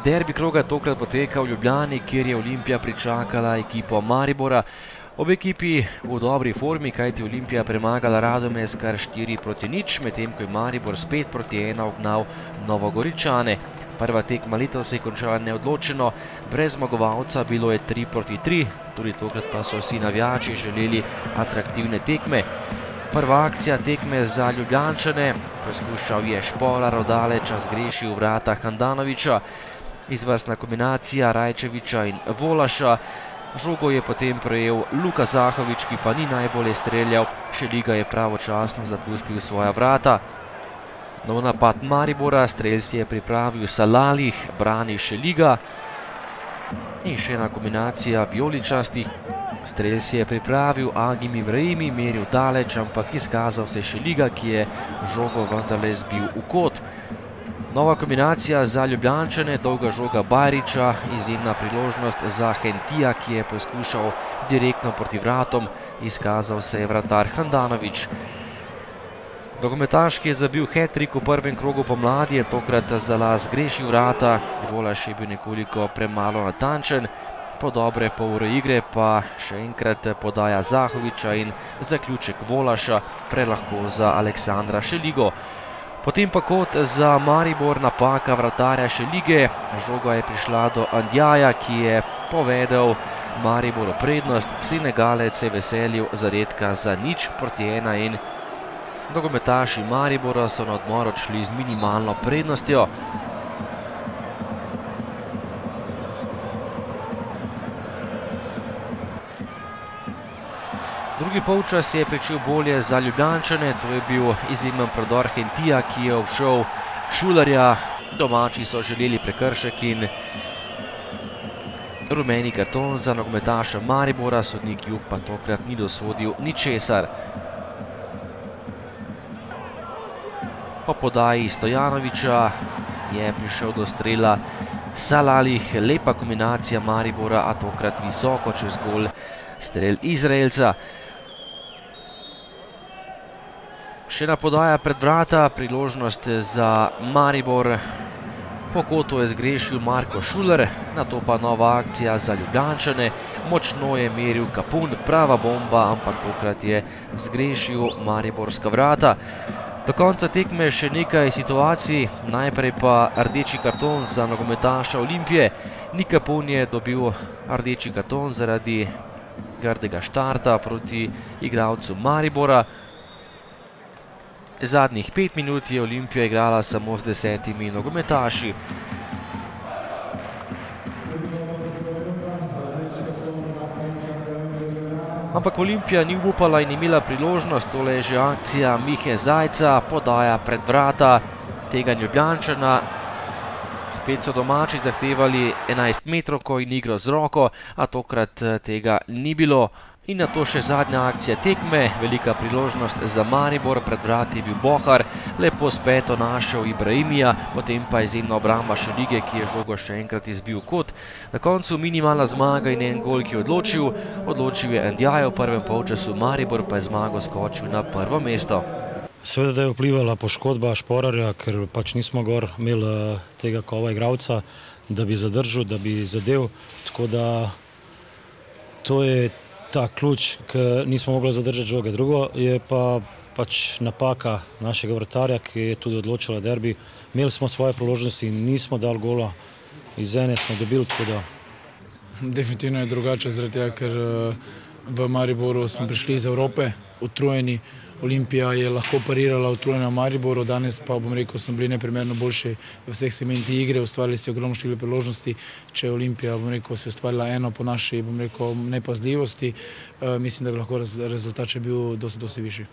Derbi kroga tokrat poteka v Ljubljani, kjer je Olimpija pričakala ekipo Maribora. Obe ekipi v dobri formi, kajti Olimpija premagala Radomlje kar 4-0, medtem ko je Maribor s 5-1 ugnal Novogoričane. Prva tekma letos se je končala neodločeno, brez zmagovalca, bilo je 3-3, tudi tokrat pa so vsi navijači želeli atraktivne tekme. Prva akcija tekme za Ljubljančane, poskušal je Šporar od daleč, a zgrešil vrata Handanovića. Izvrstna kombinacija Rajčevića in Volaša. Žogo je potem prejel Luka Zahović, ki pa ni najbolje streljal, Šeliga je pravočasno zapustil svoja vrata. Nov napad Maribora, strel si je pripravil Salalih, brani Šeliga. In še ena kombinacija vijoličastih. Strel si je pripravil Agim Ibrahimi, meril daleč, ampak izkazal se Šeliga, ki je žogo vendarle zbil v kot. Nova kombinacija za Ljubljančane, dolga žoga Bajrića, izjemna priložnost za Hentija, ki je poskušal direktno proti vratom, izkazal se je vratar Handanović. Nogometaš, ki je zabil hat-trick v prvem krogu pomladi, je tokrat za las zgrešil vrata, Volaš je bil nekoliko premalo natančen, po dobre pol ure igre pa še enkrat podaja Zahovića in zaključek Volaša, prelahko za Aleksandra Šeligo. Potem pa kot za Maribor napaka vratarja Šelige, žoga je prišla do Andjaja, ki je povedal Mariboru prednost, Senegalec se je veselil zadetka za 0-1 in nogometaši Maribora so na odmor odšli z minimalno prednostjo. Drugi polčas je pričel bolje za Ljubljančane, to je bil izjemen prodor Hentija, ki je obšel Šulerja. Domači so želeli prekršek in rumeni karton za nogometaša Maribora, sodnik Jug pa tokrat ni dosodil ničesar. Po podaji Stojanovića je prišel do strela Salalih, lepa kombinacija Maribora, a tokrat visoko čez gol strel Izraelca. Še ena podaja pred vrata, priložnost za Maribor. Po kotu je zgrešil Marko Šuler, nato pa nova akcija za Ljubljančane. Močno je meril Kapun, prava bomba, ampak tokrat je zgrešil mariborska vrata. Do konca tekme še nekaj situacij, najprej pa rdeči karton za nogometaša Olimpije. Nik Kapun je dobil rdeči karton zaradi grdega štarta proti igralcu Maribora. Zadnjih 5 minut je Olimpija igrala samo z 10 nogometaši. Ampak Olimpija ni upala in imela priložnost, tole je že akcija Mihe Zajca, podaja pred vrata tega Ljubljančana. Spet so domači zahtevali 11 metrovko in igro z roko, a tokrat tega ni bilo. In nato še zadnja akcija tekme, velika priložnost za Maribor, pred vrati je bil Bohar, lepo s peto našel Ibrahimija, potem pa izjemna obramba Šelige, ki je žogo še enkrat izbil v kot. Na koncu minimalna zmaga in en gol, ki je odločil je Andjaj v prvem polčasu, Maribor pa je zmago skočil na prvo mesto. Seveda, da je vplivala poškodba Šporarja, ker pač nismo gor imeli tega kova igralca, da bi zadržal, da bi zadev, tako da to je ta ključ, ker nismo mogli zadržati žoge. Drugo je pa pač napaka našega vratarja, ki je tudi odločila derbi. Imeli smo svoje priložnosti in nismo dali gola, iz ene smo dobili, tako da. Definitivno je drugače zaradi tega, ker v Mariboru smo prišli iz Evrope, utrujeni. Olimpija je lahko parirala utrujena v Mariboru, danes pa, bom rekel, smo bili neprimerno boljši v vseh segmentih igre, ustvarili si ogromno število priložnosti. Če je Olimpija, bom rekel, si ustvarila eno po naši, bom rekel, nepazljivosti, mislim, da bi lahko rezultat še bil dosti višji.